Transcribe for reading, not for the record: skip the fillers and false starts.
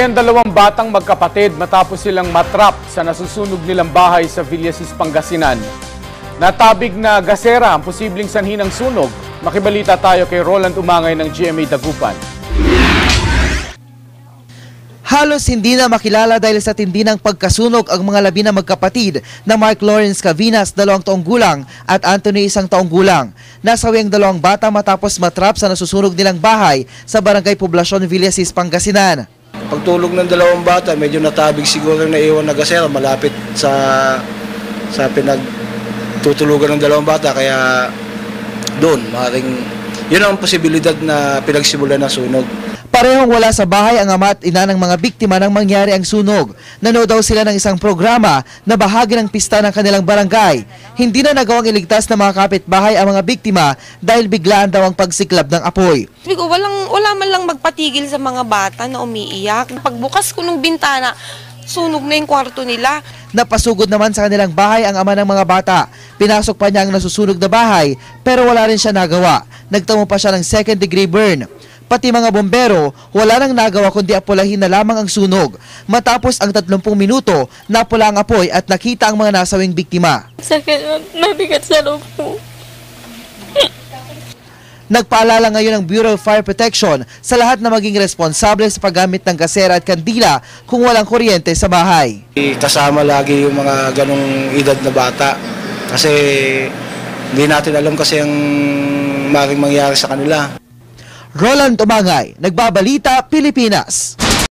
Ang dalawang batang magkapatid matapos silang matrap sa nasusunog nilang bahay sa Villasis, Pangasinan. Natabig na gasera ang posibleng sanhi ng sunog. Makibalita tayo kay Roland Umangay ng GMA Dagupan. Halos hindi na makilala dahil sa tindi ng pagkasunog ang mga labi na magkapatid na Mark Lawrence Cavinas, 2 taong gulang, at Anthony, 1 taong gulang. Nasawi ang 2 bata matapos matrap sa nasusunog nilang bahay sa Barangay Poblacion, Villasis, Pangasinan. Pagtulog ng 2 bata, medyo natabig siguro na iwan na gasera malapit sa pinagtutulugan ng 2 bata, kaya doon yun ang posibilidad na pinagsimulan ng sunog. Parehong wala sa bahay ang ama at ina ng mga biktima nang mangyari ang sunog. Nanood daw sila ng isang programa na bahagi ng pista ng kanilang barangay. Hindi na nagawang iligtas ng mga kapitbahay ang mga biktima dahil biglaan daw ang pagsiklab ng apoy. Wala man lang magpatigil sa mga bata na umiiyak. Pagbukas ko ng bintana, sunog na yung kwarto nila. Napasugod naman sa kanilang bahay ang ama ng mga bata. Pinasok pa niya ang nasusunog na bahay pero wala rin siya nagawa. Nagtamo pa siya ng 2nd-degree burn. Pati mga bombero, wala nang nagawa kundi apulahin na lamang ang sunog. Matapos ang 30 minuto, napula ang apoy at nakita ang mga nasawing biktima. Sakit, mabigat sa loob ko. Nagpaalala ngayon ng Bureau of Fire Protection sa lahat na maging responsable sa paggamit ng gasera at kandila kung walang kuryente sa bahay. Kasama lagi yung mga ganong edad na bata kasi hindi natin alam kasi ang maring mangyari sa kanila. Roland Umangay, Nagbabalita, Pilipinas.